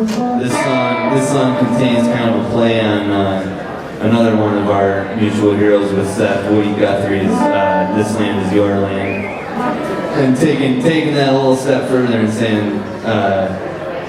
This song contains kind of a play on another one of our mutual heroes with Seth, Woody Guthrie's "This Land Is Your Land," and taking that a little step further and saying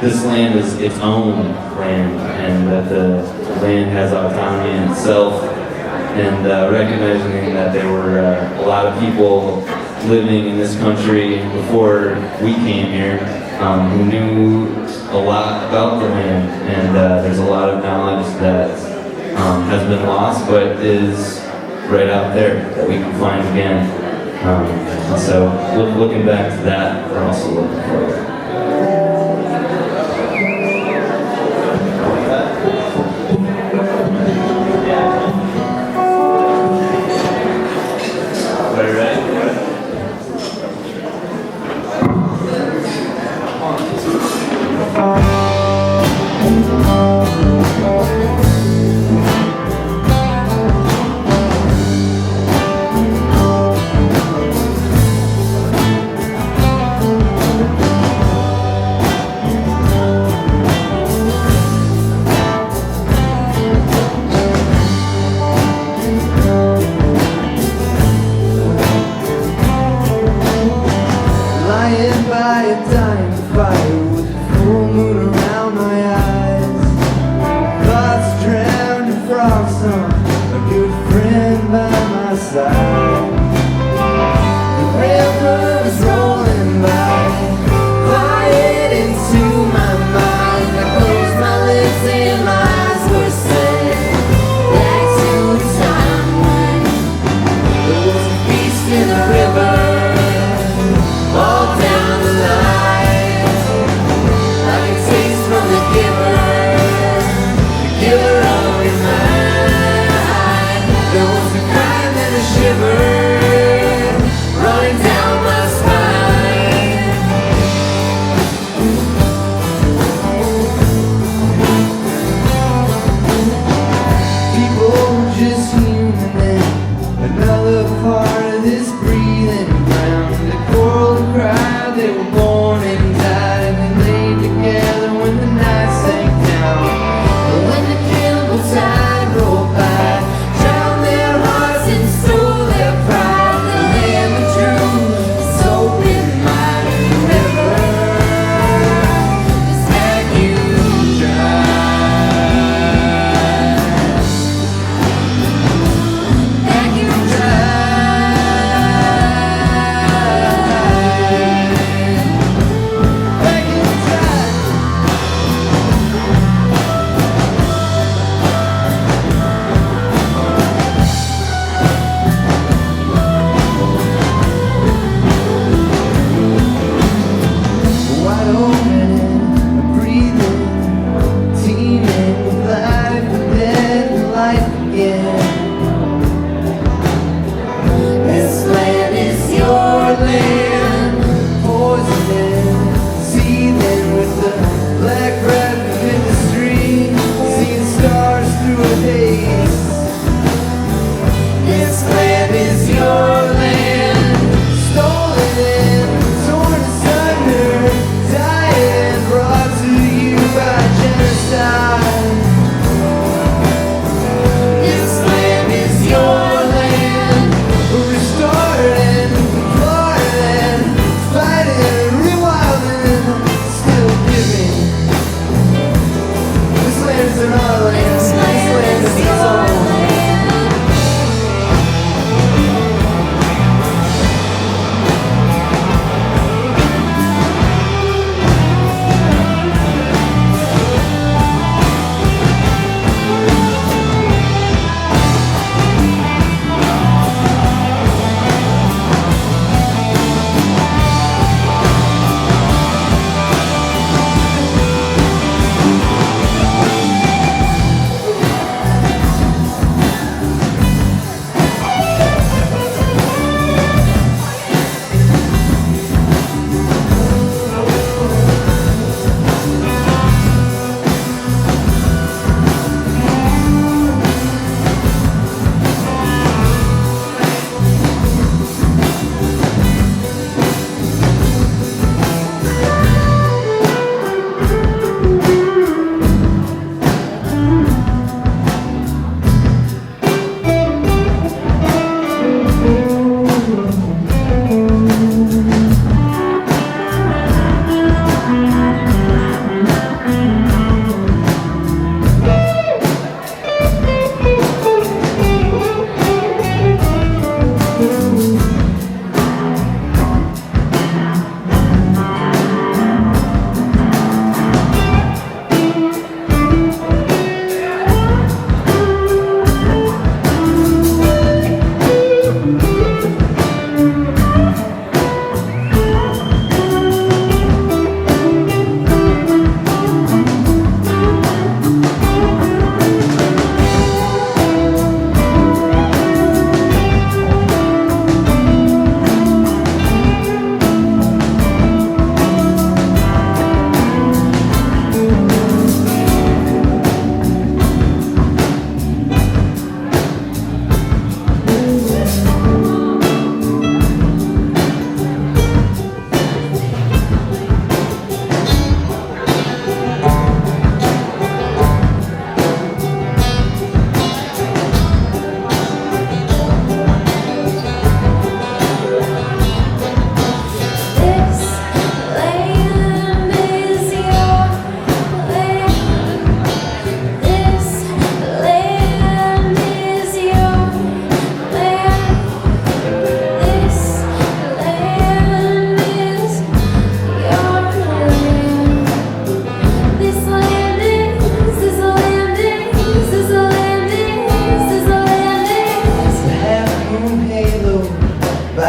this land is its own land, and that the land has autonomy in itself, and recognizing that there were a lot of people living in this country before we came here who knew a lot about the land, and there's a lot of knowledge that has been lost but is right out there that we can find again. So looking back to that, we're also looking forward. By a dying fire with the full moon around my eyes, thoughts drowned in frog song, a good friend by my side. The river was rolling by, quiet into my mind. I closed my lips and my eyes were set back to a time when there was a beast in the river, all down the line.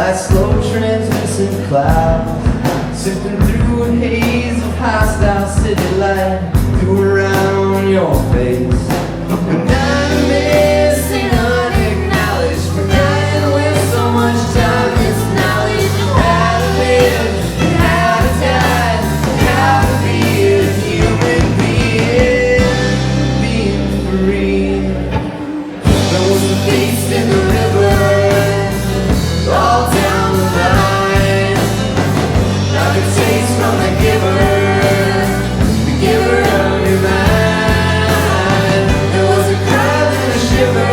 by slow translucent clouds, sifting through a haze of hostile city light, threw around your face. And I'm missing unacknowledged, forgotten with so much time, this knowledge of how to live and how to die, and how to be a human being free. There was a feast in the river, all down the line. I could taste from the giver of your mind. There was a cry and a shiver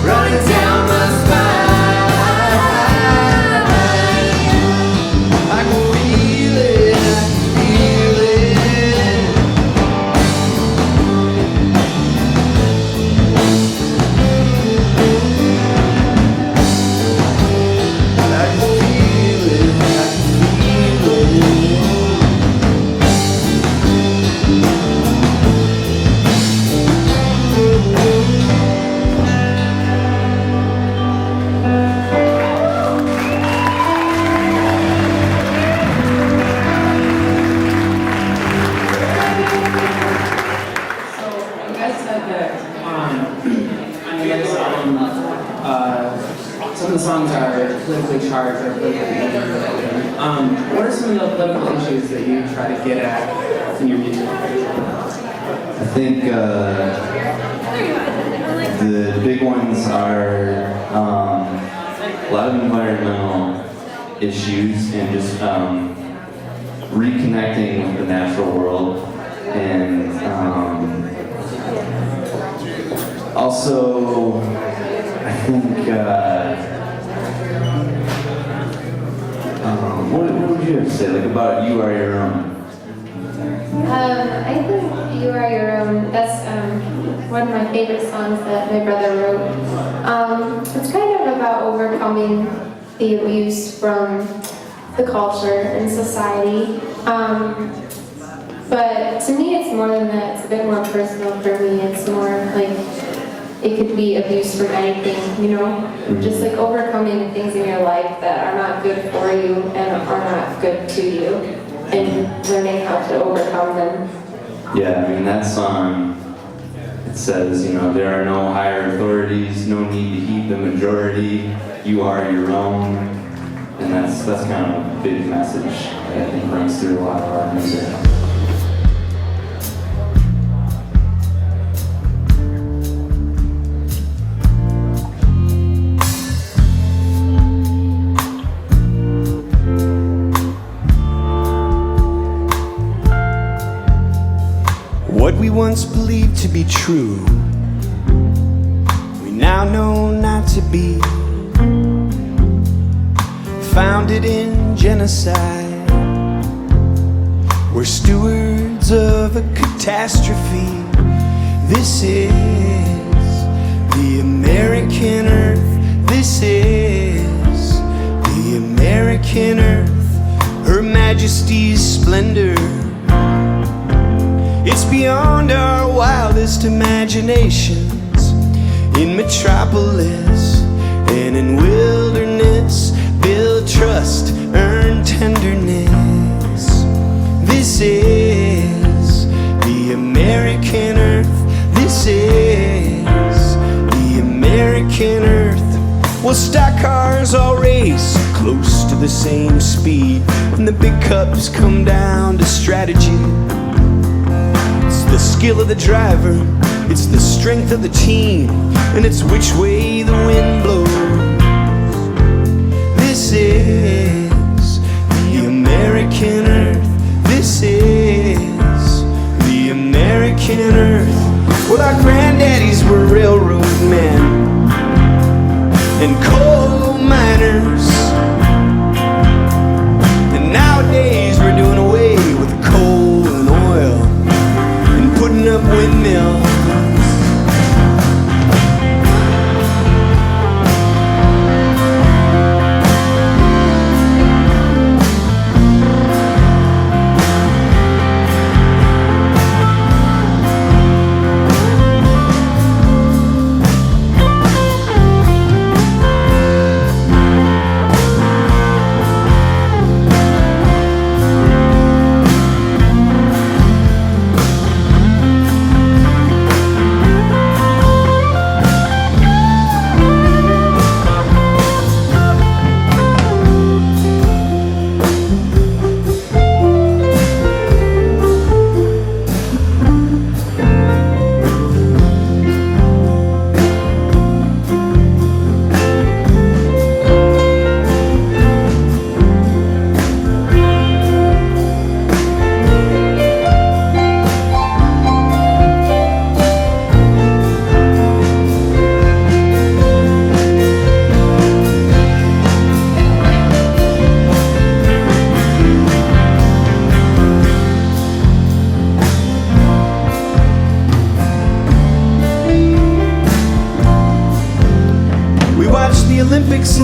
running down my spine. I can feel it, I can feel it. I can feel it, I can feel it. So you guys said that on your latest album, some of the songs are politically charged or politically motivated. What are some of the political issues that you try to get at in your music? I think the big ones are a lot of environmental issues and just reconnecting with the natural world, and also I think what would you have to say, like, about You Are Your Own? I think You Are Your Own, that's one of my favorite songs that my brother wrote. It's kind of about overcoming the abuse from the culture and society. But to me it's more than that, it's a bit more personal for me. It's more like it could be abuse from anything, you know? Just like overcoming things in your life that are not good for you and are not good to you, and learning how to overcome them. Yeah, I mean, that song, it says, you know, there are no higher authorities, no need to heed the majority, you are your own. And that's kind of a big message that I think runs through a lot of our music. What we once believed to be true, we now know not to be. Founded in genocide, we're stewards of a catastrophe. This is the American earth. This is the American earth. Her Majesty's splendor, it's beyond our wildest imaginations. In metropolis and in wilderness, build trust, earn tenderness. This is the American earth. This is the American earth. Well, stock cars all race close to the same speed, and the big cups come down to strategy. It's the skill of the driver, it's the strength of the team, and it's which way the wind blows. This is the American earth. This is the American earth. Well, our granddaddies were railroad men and coal miners, and nowadays we're doing away with coal and oil and putting up windmills.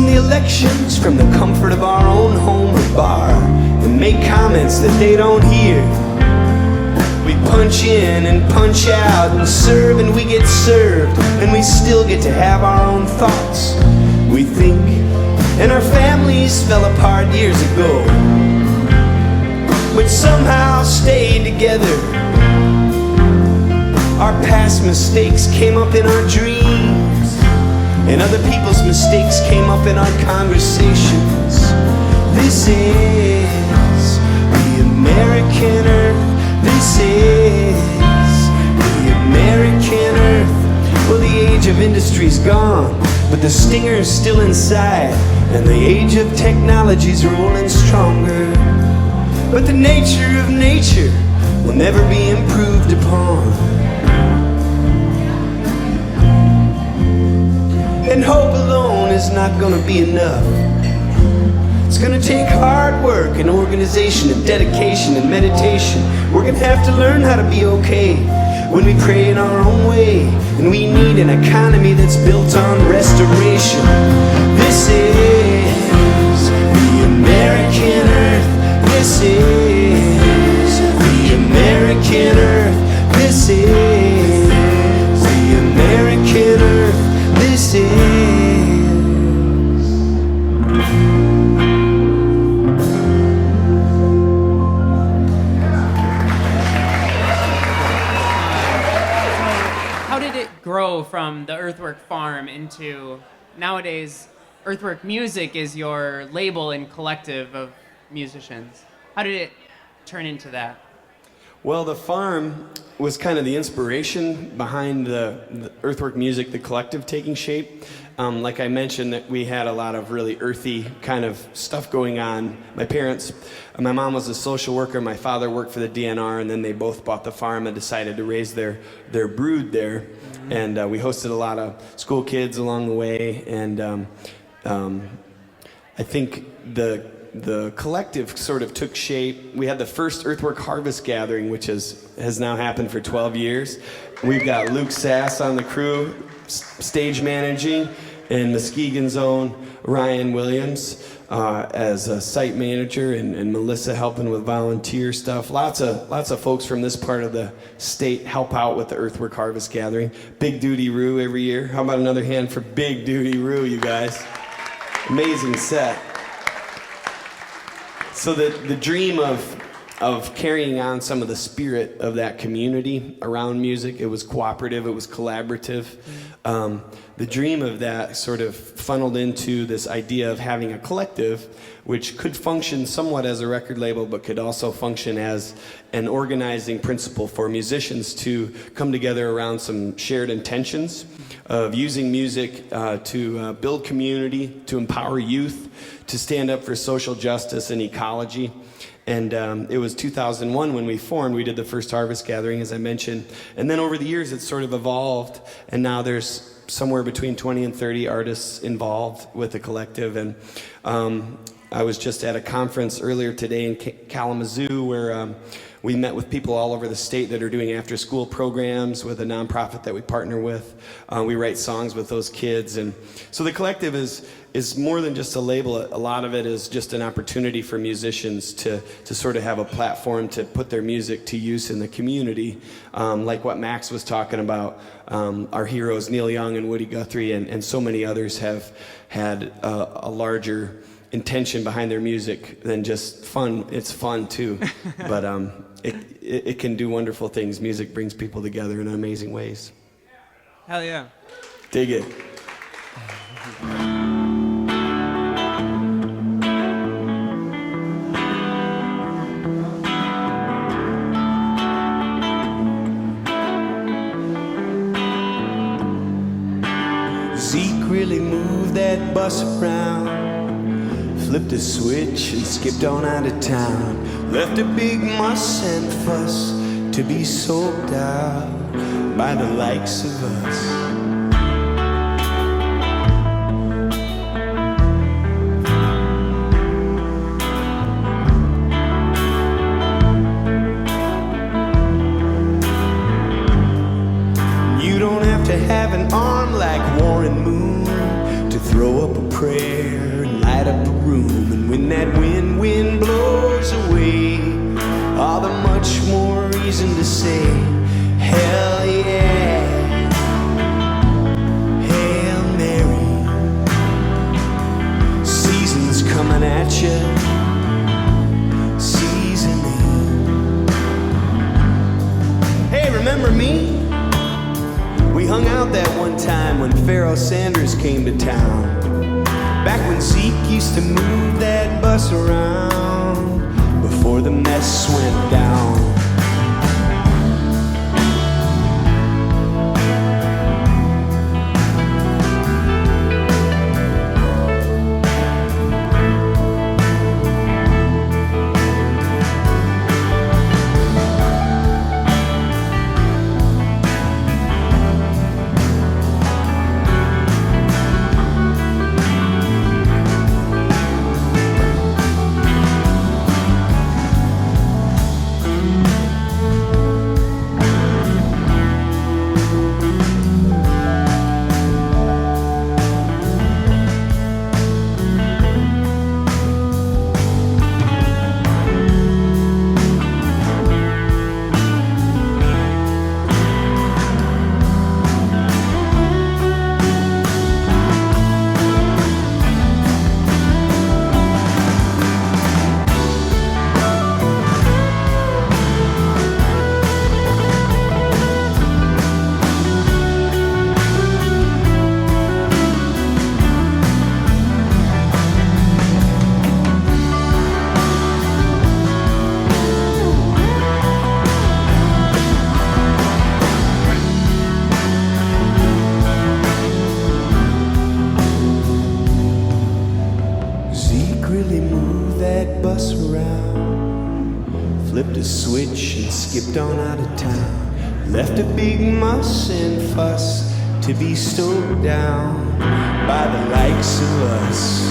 the elections from the comfort of our own home or bar and make comments that they don't hear. We punch in and punch out and serve and we get served, and we still get to have our own thoughts, we think. And our families fell apart years ago, but somehow stayed together. Our past mistakes came up in our dreams, and other people's mistakes came up in our conversations. This is the American earth. This is the American earth. Well, the age of industry's gone, but the stinger's still inside, and the age of technology's rolling stronger. But the nature of nature will never be improved upon. And hope alone is not gonna be enough. It's gonna take hard work and organization and dedication and meditation. We're gonna have to learn how to be okay when we pray in our own way. And we need an economy that's built on restoration. This is the American earth. This is the American earth. This is the American earth. This is. How did it grow from the Earthwork Farm into nowadays Earthwork Music is your label and collective of musicians? How did it turn into that? Well, the farm was kind of the inspiration behind the Earthwork Music, the collective, taking shape. Like I mentioned, that we had a lot of really earthy kind of stuff going on. My parents, my mom was a social worker, my father worked for the DNR, and then they both bought the farm and decided to raise their brood there. Mm-hmm. And we hosted a lot of school kids along the way, and I think the collective sort of took shape. We had the first Earthwork Harvest Gathering, which has now happened for 12 years. We've got Luke Sass on the crew, stage managing, and Muskegon's own Ryan Williams as a site manager, and Melissa helping with volunteer stuff. Lots of folks from this part of the state help out with the Earthwork Harvest Gathering. Big Dudee Roo every year. How about another hand for Big Dudee Roo, you guys? Amazing set. So the dream of carrying on some of the spirit of that community around music, it was cooperative, it was collaborative. The dream of that sort of funneled into this idea of having a collective which could function somewhat as a record label, but could also function as an organizing principle for musicians to come together around some shared intentions of using music to build community, to empower youth, to stand up for social justice and ecology. And it was 2001 when we formed. We did the first Harvest Gathering, as I mentioned. And then over the years, it's sort of evolved. And now there's somewhere between 20 and 30 artists involved with the collective. And I was just at a conference earlier today in Kalamazoo where we met with people all over the state that are doing after-school programs with a nonprofit that we partner with. We write songs with those kids. And so the collective is more than just a label. A lot of it is just an opportunity for musicians to sort of have a platform to put their music to use in the community. Like what Max was talking about, our heroes Neil Young and Woody Guthrie and so many others have had a larger intention behind their music than just fun. It's fun too, but it can do wonderful things. Music brings people together in amazing ways. Hell yeah. Dig it. Zeke really moved that bus around, flipped a switch and skipped on out of town, left a big muss and fuss to be soaked out by the likes of us. You don't have to have an arm like Warren Moon to throw up a prayer. light up the room. And when that wind blows away, all the much more reason to say, hell yeah, Hail Mary. Seasons coming at you, seasoning. Hey, remember me? We hung out that one time when Pharaoh Sanders came to town. Back when Zeke used to move that bus around before the mess went down. On out of town, left a big muss and fuss to be stoked down by the likes of us.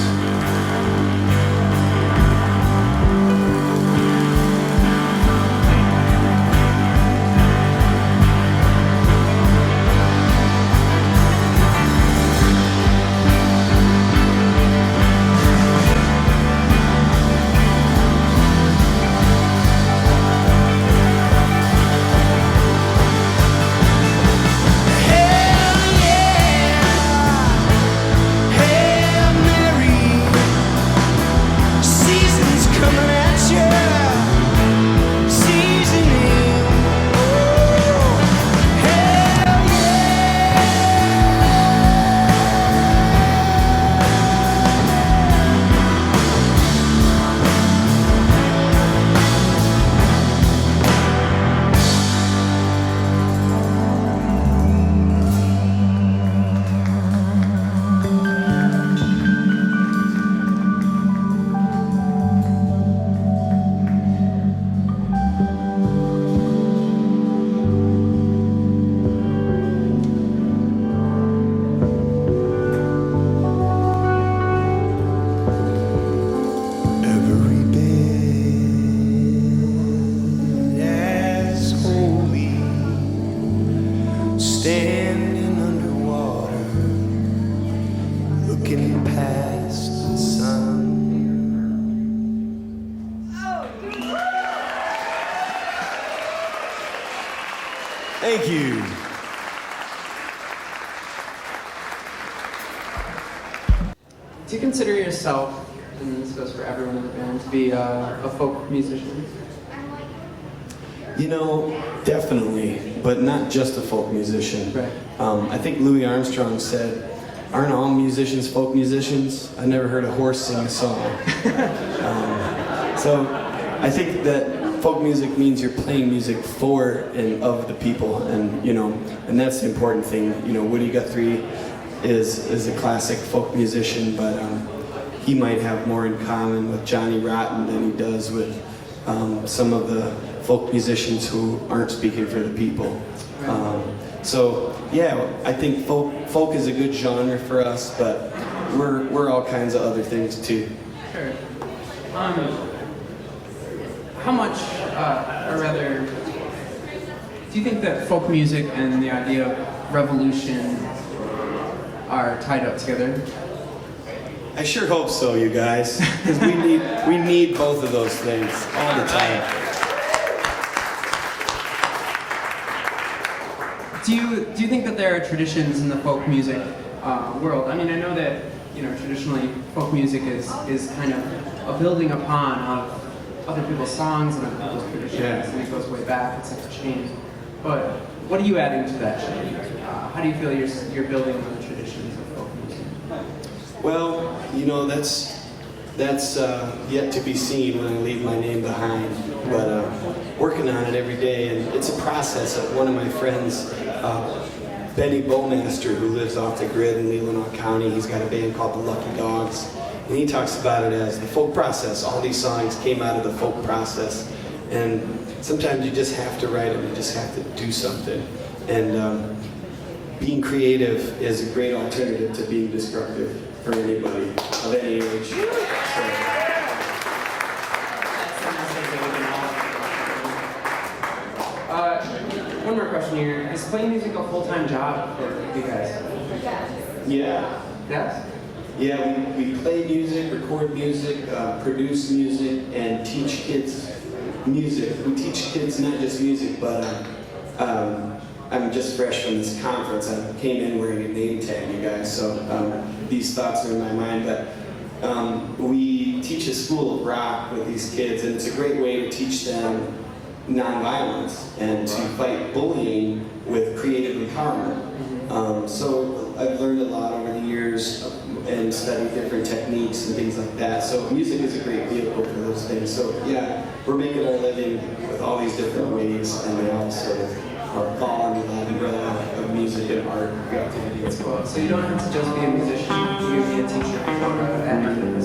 Thank you. Do you consider yourself, and this goes for everyone in the band, to be a folk musician? You know, definitely, but not just a folk musician. Right. I think Louis Armstrong said, "Aren't all musicians folk musicians? I never heard a horse sing a song." So I think that folk music means you're playing music for and of the people, and and that's the important thing. Woody Guthrie is a classic folk musician, but he might have more in common with Johnny Rotten than he does with some of the folk musicians who aren't speaking for the people. So yeah, I think folk is a good genre for us, but we're all kinds of other things too. Sure. How much, or rather, do you think that folk music and the idea of revolution are tied up together? I sure hope so, you guys, because we need both of those things all the time. Do you think that there are traditions in the folk music world? I mean, I know that traditionally folk music is kind of a building upon of other people's songs and other people's traditions, and it goes way back. It's like a chain. But what are you adding to that chain? How do you feel you're building on the traditions of folk music? Well, that's yet to be seen when I leave my name behind. But working on it every day, and it's a process. One of my friends, Benny Bowmaster, who lives off the grid in Leelanau County, he's got a band called the Lucky Dogs, and he talks about it as the folk process. All these songs came out of the folk process, and sometimes you just have to write them. You just have to do something, and being creative is a great alternative to being destructive for anybody of any age. One more question here. Is playing music a full-time job for you guys? Yeah. Yes? Yeah, we play music, record music, produce music, and teach kids music. We teach kids not just music, but I'm just fresh from this conference. I came in wearing a name tag, you guys, so these thoughts are in my mind. But we teach a school of rock with these kids, and it's a great way to teach them nonviolence and to fight bullying with creative empowerment. So I've learned a lot over the years and studied different techniques and things like that. So music is a great vehicle for those things. So yeah, we're making our living with all these different ways, and they all sort of fall under that umbrella of music and art creativity. That's cool. So you don't have to just be a musician, you can be a teacher or an actor.